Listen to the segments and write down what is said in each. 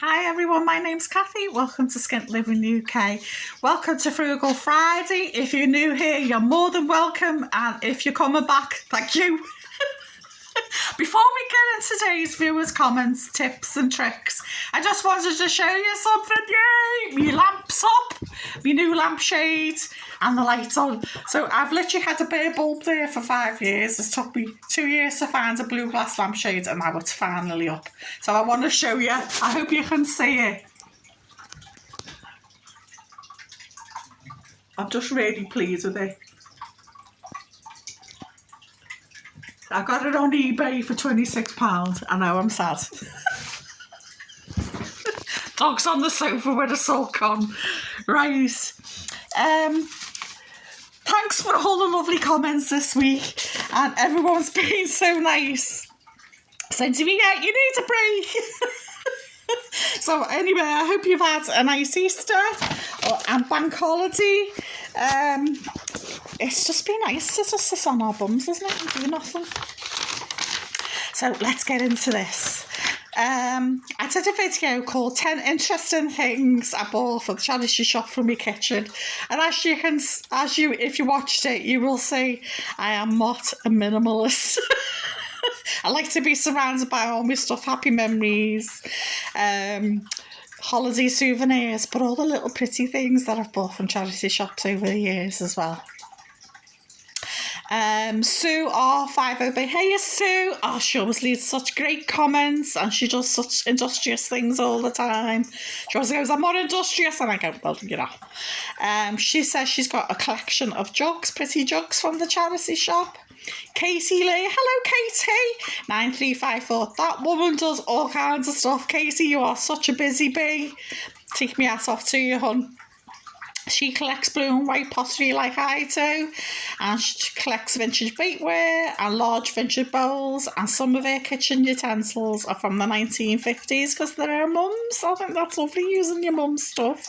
Hi everyone, my name's Cathy. Welcome to Skint Living UK. Welcome to Frugal Friday. If you're new here, you're more than welcome, and if you're coming back, thank you. Before we get into today's viewers' comments, tips and tricks, I just wanted to show you something. Yay! My lamp's up, my new lampshade, and the lights on. So I've literally had a bare bulb there for 5 years. It's took me 2 years to find a blue glass lampshade, and now it's finally up. So I want to show you. I hope you can see it. I'm just really pleased with it. I got it on eBay for £26. I know, I'm sad. Dog's on the sofa with a sulk on. Right. Thanks for all the lovely comments this week. And everyone's been so nice. Saying to me, yeah, you need a break. So anyway, I hope you've had a nice Easter and bank holiday. It's just been nice to just sit on our bums, isn't it, and do nothing. So let's get into this. I did a video called 10 interesting things I bought for the charity shop from my kitchen, and if you watched it, you will see I am not a minimalist. I like to be surrounded by all my stuff, happy memories, holiday souvenirs, but all the little pretty things that I've bought from charity shops over the years as well. Sue R50B, Hiya Sue. Oh, she always leaves such great comments, and she does such industrious things all the time. She always goes, I'm more industrious, and I go, well, you know. She says she's got a collection of jugs, pretty jugs from the charity shop. Katie Lee, hello Katie, 9354. That woman does all kinds of stuff. Katie, you are such a busy bee. Take me hat off to you, hun. She collects blue and white pottery like I do, and she collects vintage bakeware and large vintage bowls, and some of her kitchen utensils are from the 1950s because they're her mum's. I think that's lovely, using your mum's stuff.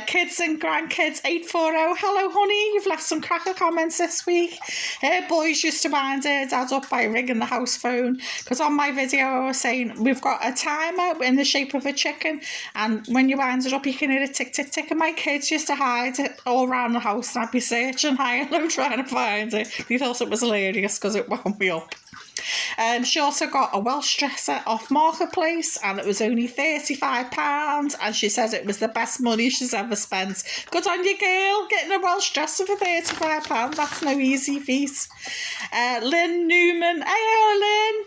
Kids and grandkids 840, hello honey, you've left some cracker comments this week. Her boys used to wind her dad up by ringing the house phone, because on my video I was saying we've got a timer in the shape of a chicken, and when you wind it up you can hear it tick tick tick, and my kids used to hide it all around the house, and I'd be searching high and low trying to find it. They thought it was hilarious because it wound me up. She also got a Welsh dresser off Marketplace, and it was only £35, and she says it was the best money she's ever spent. Good on you, girl, getting a Welsh dresser for £35. That's no easy feat. Lynn Newman, hey Lynn,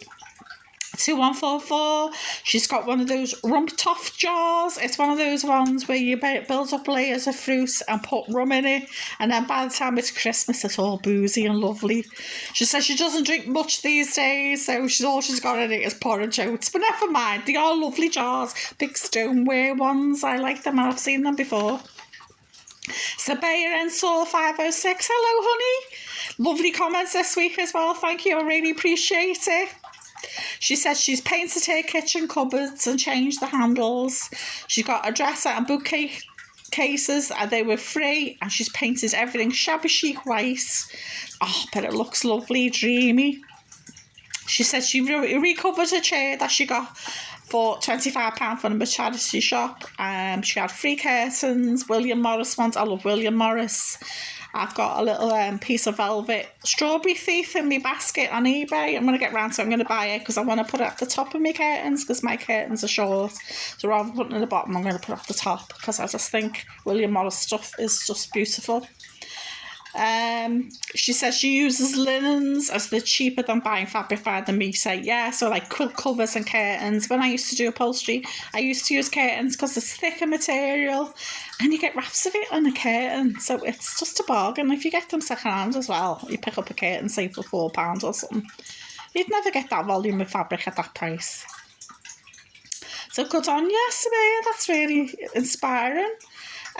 2144. She's got one of those rum toff jars. It's one of those ones where you build up layers of fruit and put rum in it, and then by the time it's Christmas it's all boozy and lovely. She says she doesn't drink much these days, so all she's got in it is porridge oats, but never mind, they are lovely jars, big stoneware ones. I like them, I've seen them before. Sabaya and Saul 506, hello honey, lovely comments this week as well, thank you, I really appreciate it. She says she's painted her kitchen cupboards and changed the handles. She's got a dresser and bookcase cases, and they were free, and she's painted everything shabby chic white. Oh, but it looks lovely, dreamy. She says she recovered a chair that she got for £25 from the charity shop. She had free curtains, William Morris ones. I love William Morris. I've got a little piece of velvet strawberry thief in my basket on eBay. I'm going to get round to it. I'm going to buy it because I want to put it at the top of my curtains, because my curtains are short. So rather than putting it at the bottom, I'm going to put it at the top, because I just think William Morris stuff is just beautiful. She says she uses linens as they're cheaper than buying fabric by the metre. Yeah, so like quilt covers and curtains. When I used to do upholstery, I used to use curtains because it's thicker material, and you get wraps of it on a curtain, so it's just a bargain. If you get them second hand as well, you pick up a curtain, say for £4 or something, you'd never get that volume of fabric at that price. So good on you, Sabaya, that's really inspiring.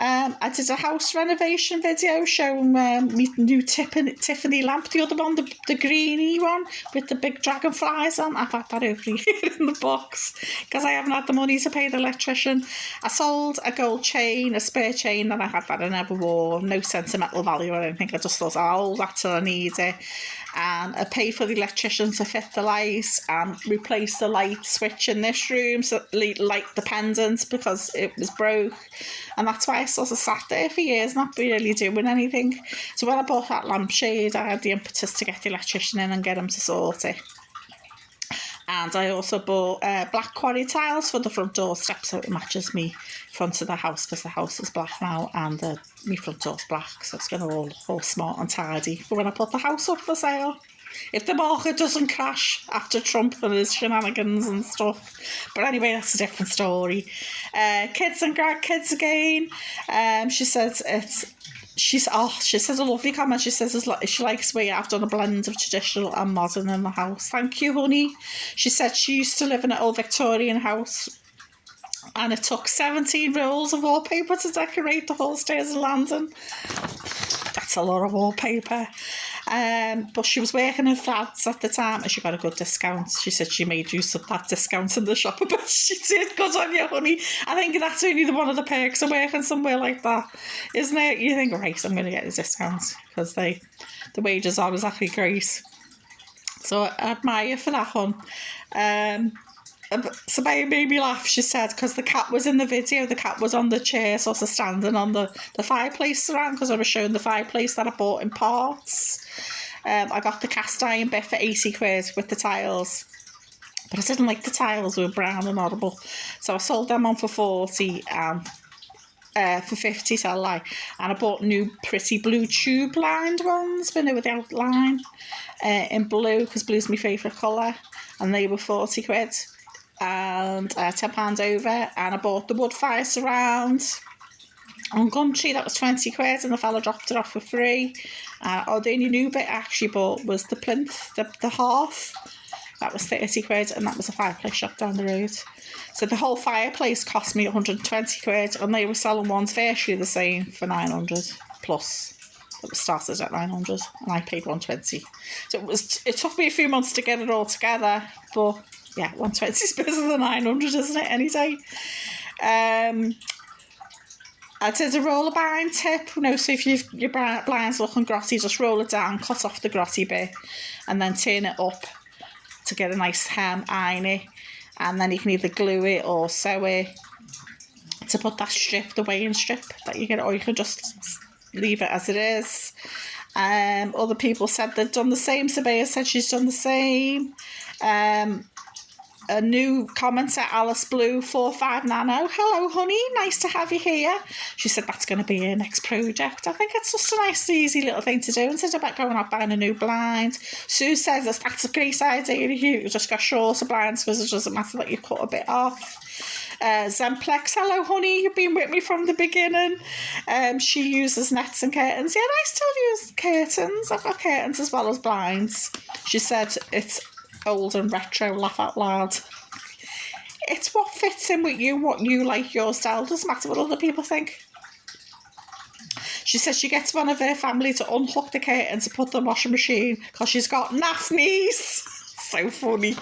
I did a house renovation video showing my new Tiffany lamp, the other one, the greeny one with the big dragonflies on. I've had that over here in the box because I haven't had the money to pay the electrician. I sold a gold chain, a spare chain that I had that I never wore, no sentimental value or anything. I just thought I'll hold that till I need it. and I pay for the electrician to fit the lights and replace the light switch in this room, so light the pendant, because it was broke, and that's why I sort of sat there for years not really doing anything. So when I bought that lampshade, I had the impetus to get the electrician in and get him to sort it. And I also bought black quarry tiles for the front door step, so it matches me front of the house, because the house is black now and my front door's black, so it's going to all smart and tidy for when I put the house up for sale. If the market doesn't crash after Trump and his shenanigans and stuff. But anyway, that's a different story. Kids and grandkids again. She says she says a lovely comment. She says she likes where I've done a blend of traditional and modern in the house. Thank you, honey. She said she used to live in an old Victorian house, and it took 17 rolls of wallpaper to decorate the whole stairs and landing. That's a lot of wallpaper. But she was working in flats at the time and she got a good discount. She said she made use of that discount in the shop, but she did. Good on you, honey. I think that's only one of the perks of working somewhere like that, isn't it? You think, right, I'm going to get a discount, because the wages are exactly great. So I admire you for that one. Sabaya made me laugh, she said, because the cat was in the video. The cat was on the chair, sort of standing on the fireplace around, because I was showing the fireplace that I bought in parts. I got the cast iron bit for 80 quid with the tiles, but I didn't like the tiles, they were brown and horrible, so I sold them on for 40 and for 50, tell a lie. And I bought new pretty blue tube lined ones, but with the outline in blue, because blue's my favourite colour, and they were 40 quid. And £10 over, and I bought the wood fire surround on Gumtree. That was 20 quid, and the fella dropped it off for free. The only new bit I actually bought was the plinth, the hearth. That was 30 quid, and that was a fireplace shop down the road. So the whole fireplace cost me 120 quid, and they were selling ones virtually the same for 900 plus. It was started at 900, and I paid 120. So it took me a few months to get it all together, but yeah, 120 is better than 900, isn't it, any day? I did a roller bind tip. So if your blind's looking grotty, just roll it down, cut off the grotty bit, and then turn it up to get a nice hem, iron it, and then you can either glue it or sew it to put that strip, the weighing strip that you get, or you can just leave it as it is. Other people said they'd done the same. Sabaya said she's done the same. A new commenter, Alice Blue 45 Nano. Hello, honey. Nice to have you here. She said that's going to be her next project. I think it's just a nice, easy little thing to do instead of going out buying a new blind. Sue says that's a great idea. You just got shorter blinds because it doesn't matter that you cut a bit off. Zemplex, hello, honey. You've been with me from the beginning. She uses nets and curtains. Yeah, I still use curtains. I've got curtains as well as blinds. She said it's old and retro, laugh out loud. It's what fits in with you, what you like, your style. Doesn't matter what other people think. She says she gets one of her family to unhook the curtains to put the washing machine because she's got naff knees. So funny.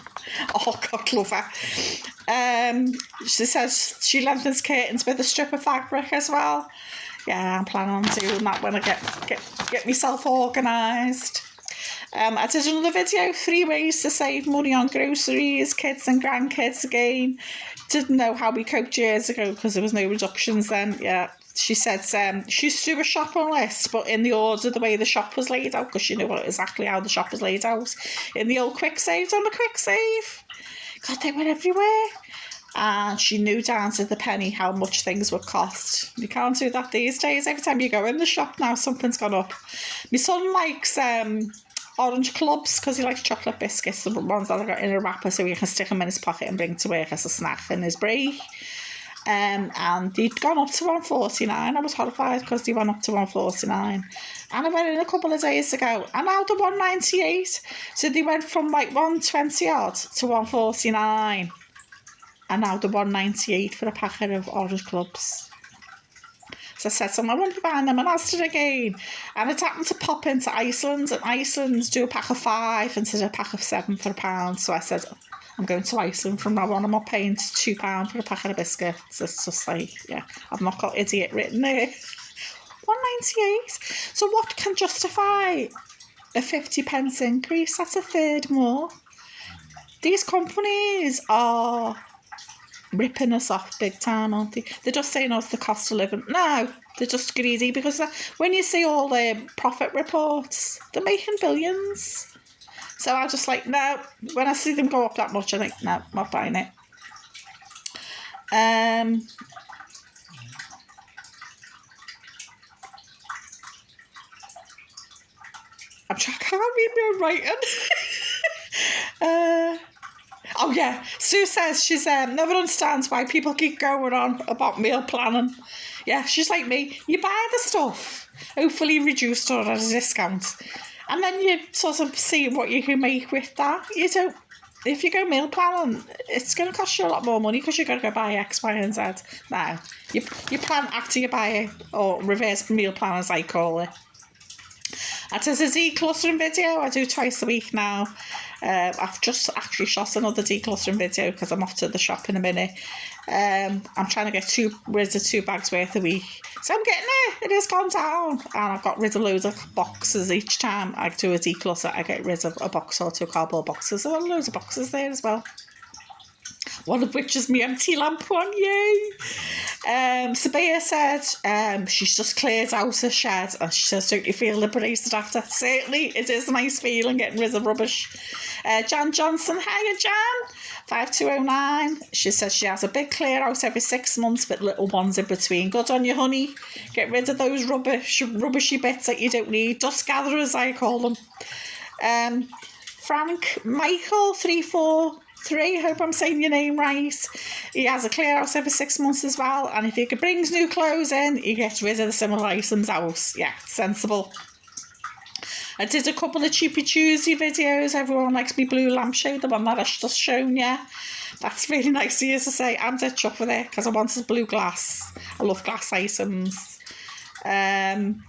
Oh, God, love her. She says she lengthens curtains with a strip of fabric as well. Yeah, I'm planning on doing that when I get myself organised. I did another video, 3 ways to save money on groceries, kids and grandkids again. Didn't know how we coped years ago because there was no reductions then. Yeah, she said she used to do a shopping list, but in the order, the way the shop was laid out, because you know exactly how the shop was laid out. In the old quick saves on the quick save. God, they were everywhere. And she knew down to the penny how much things would cost. You can't do that these days. Every time you go in the shop now, something's gone up. My son likes orange clubs because he likes chocolate biscuits, the ones that I got in a wrapper so he can stick them in his pocket and bring to work as a snack in his break. And they'd gone up to $1.49. I was horrified because they went up to $1.49. And I went in a couple of days ago, and now they're $1.98. So they went from like $1.20 odd to $1.49. And now they're $1.98 for a packet of orange clubs. So I said to him, I won't be buying them in Aston again. And it happened to pop into Iceland, and Iceland do a pack of 5 instead of a pack of 7 for £1. So I said, I'm going to Iceland from now on. I'm not paying £2 for a packet of biscuits. It's just like, yeah, I've not got idiot written there. $1.98. So what can justify a 50p increase. That's a third more. These companies are ripping us off big time, aren't they? They're just saying, oh, it's the cost of living. No, they're just greedy, because when you see all their profit reports, they're making billions. So I just like, no, when I see them go up that much, I think, no, not buying it. I'm trying, I can't read my own writing. Oh yeah, Sue says she's never understands why people keep going on about meal planning. Yeah, she's like me. You buy the stuff, hopefully reduced or at a discount, and then you sort of see what you can make with that. You don't. If you go meal planning, it's going to cost you a lot more money because you've got to go buy X, Y, and Z. Now, you plan after you buy it, or reverse meal plan as I call it. It is a decluttering video I do twice a week now. I've just actually shot another decluttering video because I'm off to the shop in a minute. I'm trying to get rid of 2 bags worth a week. So I'm getting there. It has gone down. And I've got rid of loads of boxes each time I do a declutter. I get rid of a box or 2 cardboard boxes. So I've got loads of boxes there as well. One of which is my empty lamp one, yay! Sabia said she's just cleared out her shed, and she says, don't you feel liberated after? Certainly, it is a nice feeling getting rid of rubbish. Jan Johnson, hiya Jan, 5209. She says she has a big clear out every 6 months with little ones in between. Good on you, honey. Get rid of those rubbishy bits that you don't need. Dust gatherers, I call them. Frank Michael 343, hope I'm saying your name right. He has a clear house every 6 months as well, and if he brings new clothes in, he gets rid of the similar items out. Yeah, sensible. I did a couple of Cheapy Tuesday videos. Everyone likes me blue lampshade, the one that I've just shown you. That's really nice of you to say. I'm dead chuffed with it because I wanted blue glass. I love glass items. Jan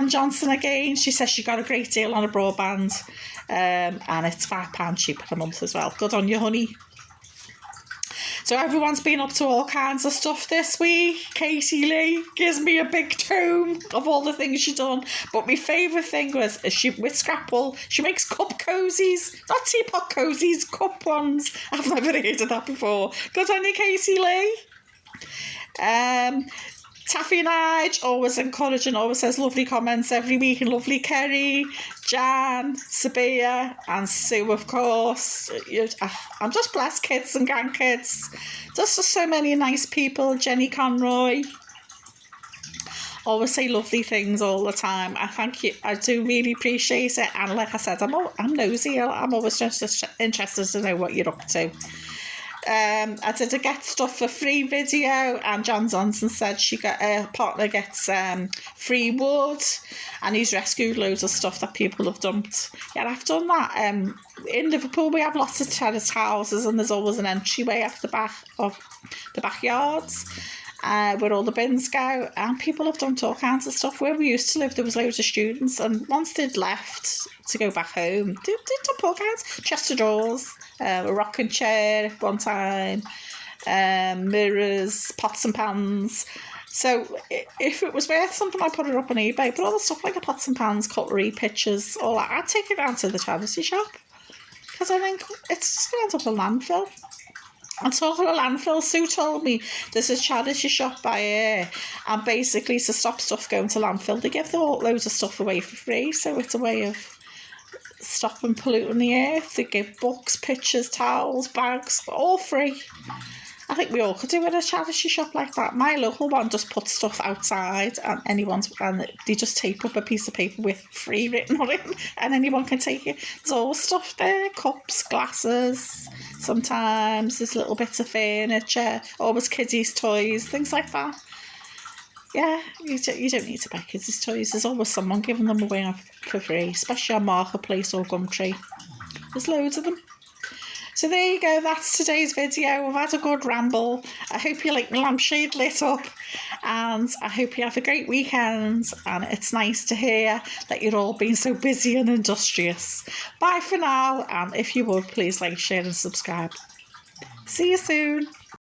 Johnson again, she says she got a great deal on a broadband, and it's £5 cheaper a month as well. Good on you, honey. So everyone's been up to all kinds of stuff this week. Katie Lee gives me a big tome of all the things she's done, but my favourite thing was with Scrapple, she makes cup cozies, not teapot cozies, cup ones. I've never heard of that before. Good on you, Katie Lee. Taffy Nige, always encouraging, always says lovely comments every week, and lovely Kerry, Jan, Sabia, and Sue, of course. I'm just blessed, kids and grandkids. Just so many nice people. Jenny Conroy, always say lovely things all the time. I thank you. I do really appreciate it. And like I said, I'm nosy. I'm always just interested to know what you're up to. I did a get stuff for free video, and John Johnson said her partner gets free wood, and he's rescued loads of stuff that people have dumped. Yeah, I've done that. In Liverpool we have lots of terraced houses, and there's always an entryway off the back of the backyards where all the bins go, and people have dumped all kinds of stuff. Where we used to live, there was loads of students, and once they'd left to go back home, they dump all kinds. Chest of drawers, a rocking chair one time, mirrors, pots and pans. So if it was worth something, I'd put it up on eBay. But all the stuff like the pots and pans, cutlery, pictures, all that, I'd take it down to the charity shop, because I think it's just going to end up in landfill. And talking of landfill, Sue told me there's a charity shop by here, and basically to stop stuff going to landfill, they give loads of stuff away for free. So it's a way of stopping polluting the earth. They give books, pictures, towels, bags, all free. I think we all could do it at a charity shop like that. My local one just puts stuff outside, and they just tape up a piece of paper with free written on it, and anyone can take it. There's all stuff there, cups, glasses, sometimes there's little bits of furniture, always kiddies' toys, things like that. Yeah, you don't need to buy kids' toys. There's always someone giving them away for free, especially on Marketplace or Gumtree. There's loads of them. So there you go, that's today's video. We've had a good ramble. I hope you like my lampshade lit up, and I hope you have a great weekend, and it's nice to hear that you're all being so busy and industrious. Bye for now, and if you would, please like, share and subscribe. See you soon.